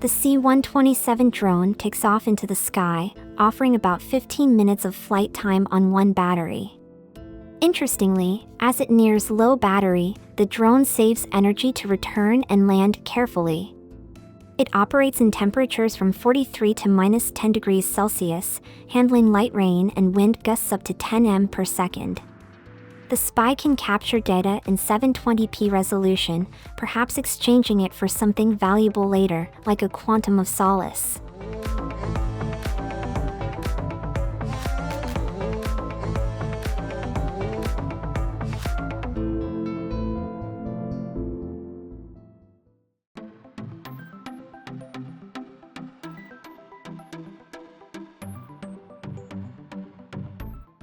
The C-127 drone takes off into the sky, offering about 15 minutes of flight time on one battery. Interestingly, as it nears low battery, the drone saves energy to return and land carefully. It operates in temperatures from 43 to -10 degrees Celsius, handling light rain and wind gusts up to 10 m/s. The spy can capture data in 720p resolution, perhaps exchanging it for something valuable later, like a quantum of solace.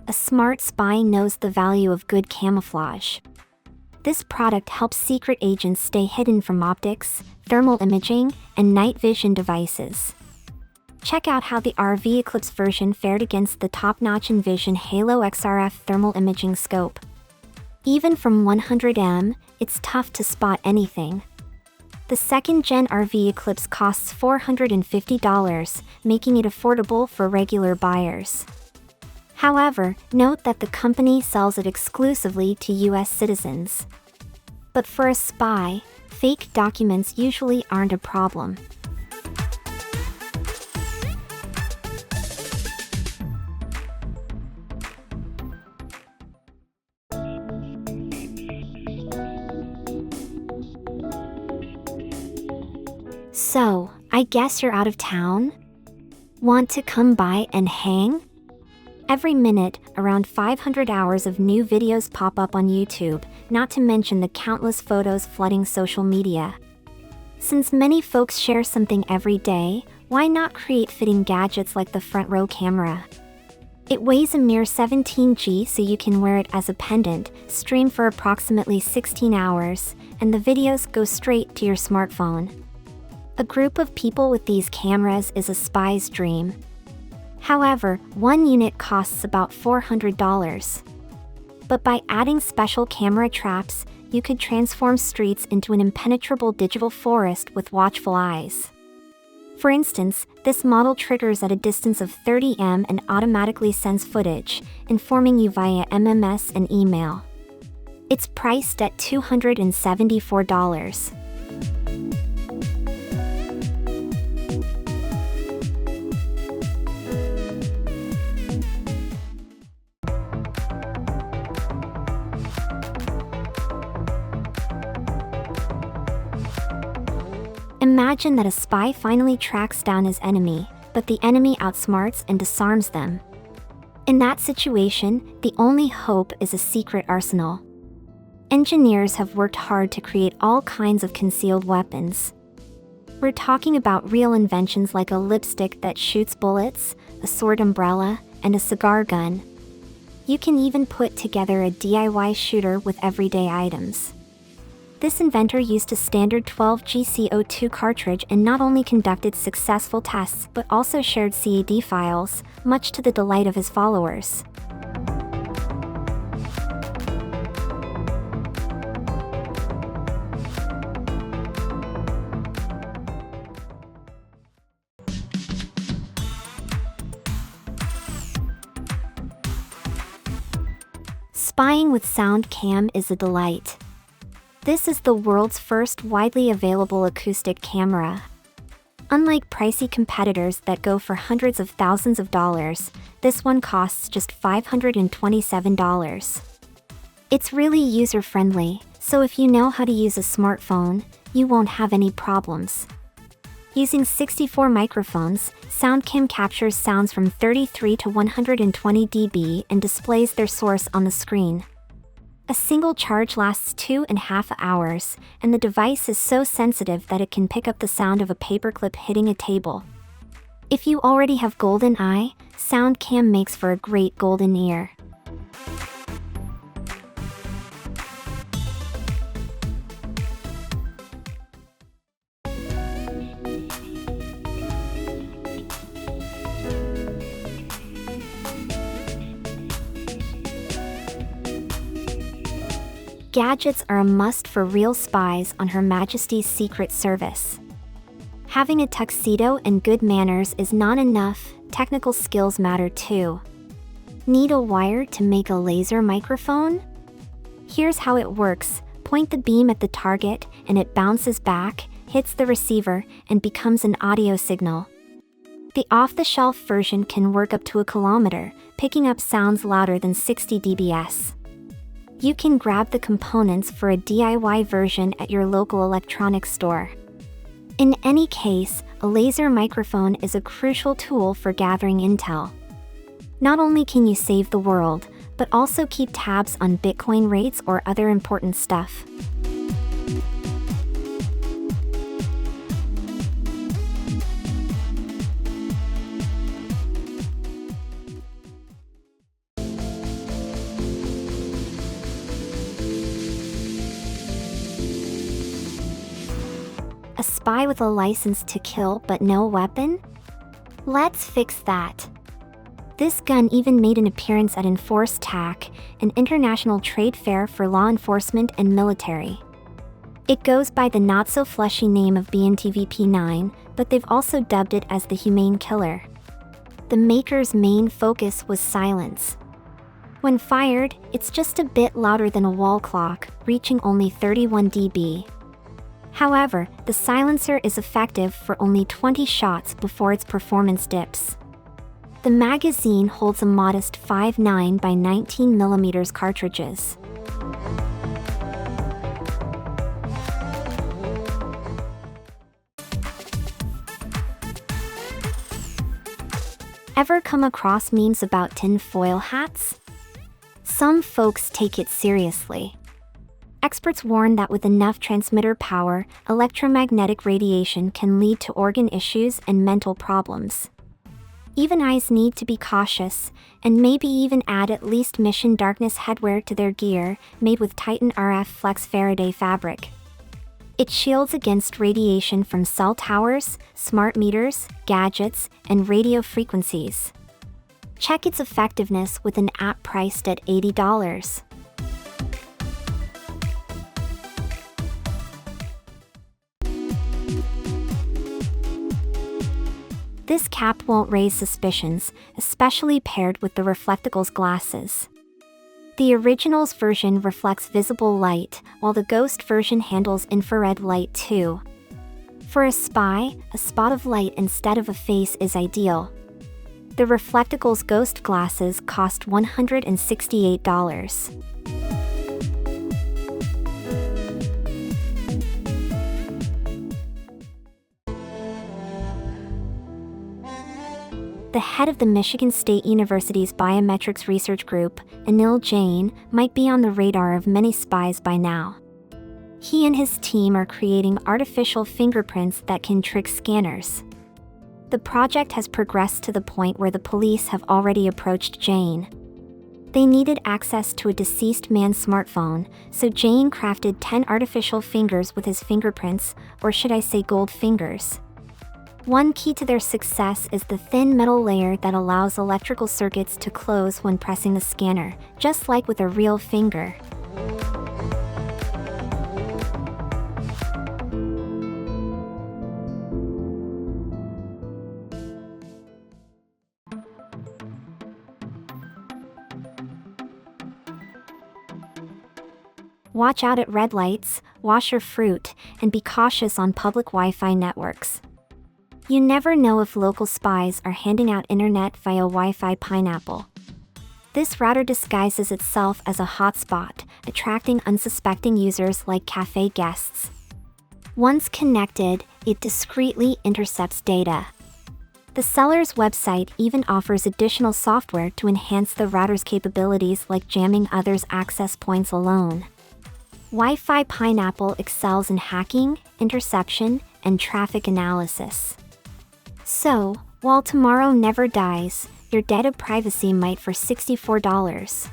A smart spy knows the value of good camouflage. This product helps secret agents stay hidden from optics, thermal imaging, and night vision devices. Check out how the Reflecticles version fared against the top-notch Envision Halo XRF thermal imaging scope. Even from 100 m, it's tough to spot anything. The second-gen Reflecticles costs $450, making it affordable for regular buyers. However, note that the company sells it exclusively to US citizens. But for a spy, fake documents usually aren't a problem. So, I guess you're out of town? Want to come by and hang? Every minute, around 500 hours of new videos pop up on YouTube, not to mention the countless photos flooding social media. Since many folks share something every day, why not create fitting gadgets like the front row camera? It weighs a mere 17 g, so you can wear it as a pendant, stream for approximately 16 hours, and the videos go straight to your smartphone. A group of people with these cameras is a spy's dream. However, one unit costs about $400. But by adding special camera traps, you could transform streets into an impenetrable digital forest with watchful eyes. For instance, this model triggers at a distance of 30 m and automatically sends footage, informing you via MMS and email. It's priced at $274. Imagine that a spy finally tracks down his enemy, but the enemy outsmarts and disarms them. In that situation, the only hope is a secret arsenal. Engineers have worked hard to create all kinds of concealed weapons. We're talking about real inventions like a lipstick that shoots bullets, a sword umbrella, and a cigar gun. You can even put together a DIY shooter with everyday items. This inventor used a standard 12G CO2 cartridge and not only conducted successful tests but also shared CAD files, much to the delight of his followers. Spying with sound cam is a delight. This is the world's first widely available acoustic camera. Unlike pricey competitors that go for hundreds of thousands of dollars, this one costs just $527. It's really user-friendly, so if you know how to use a smartphone, you won't have any problems. Using 64 microphones, SoundCam captures sounds from 33 to 120 dB and displays their source on the screen. A single charge lasts 2.5 hours, and the device is so sensitive that it can pick up the sound of a paperclip hitting a table. If you already have golden eye, SoundCam makes for a great golden ear. Gadgets are a must for real spies on Her Majesty's Secret Service. Having a tuxedo and good manners is not enough, technical skills matter too. Need a wire to make a laser microphone? Here's how it works. Point the beam at the target, and it bounces back, hits the receiver, and becomes an audio signal. The off-the-shelf version can work up to 1 kilometer, picking up sounds louder than 60 dBs. You can grab the components for a DIY version at your local electronics store. In any case, a laser microphone is a crucial tool for gathering intel. Not only can you save the world, but also keep tabs on Bitcoin rates or other important stuff. A spy with a license to kill but no weapon? Let's fix that. This gun even made an appearance at Enforce TAC, an international trade fair for law enforcement and military. It goes by the not-so-flashy name of BNTVP-9, but they've also dubbed it as the Humane Killer. The maker's main focus was silence. When fired, it's just a bit louder than a wall clock, reaching only 31 dB. However, the silencer is effective for only 20 shots before its performance dips. The magazine holds a modest 5.9 by 19mm cartridges. Ever come across memes about tin-foil hats? Some folks take it seriously. Experts warn that with enough transmitter power, electromagnetic radiation can lead to organ issues and mental problems. Even eyes need to be cautious, and maybe even add at least mission darkness headwear to their gear, made with Titan RF Flex Faraday fabric. It shields against radiation from cell towers, smart meters, gadgets, and radio frequencies. Check its effectiveness with an app priced at $80. This cap won't raise suspicions, especially paired with the Reflecticles glasses. The original's version reflects visible light, while the Ghost version handles infrared light too. For a spy, a spot of light instead of a face is ideal. The Reflecticles Ghost glasses cost $168. The head of the Michigan State University's Biometrics Research Group, Anil Jain, might be on the radar of many spies by now. He and his team are creating artificial fingerprints that can trick scanners. The project has progressed to the point where the police have already approached Jain. They needed access to a deceased man's smartphone, so Jain crafted 10 artificial fingers with his fingerprints, or should I say gold fingers. One key to their success is the thin metal layer that allows electrical circuits to close when pressing the scanner, just like with a real finger. Watch out at red lights, wash your fruit, and be cautious on public Wi-Fi networks. You never know if local spies are handing out internet via Wi-Fi Pineapple. This router disguises itself as a hotspot, attracting unsuspecting users like cafe guests. Once connected, it discreetly intercepts data. The seller's website even offers additional software to enhance the router's capabilities, like jamming others' access points alone. Wi-Fi Pineapple excels in hacking, interception, and traffic analysis. So, while tomorrow never dies, your data privacy might for $64.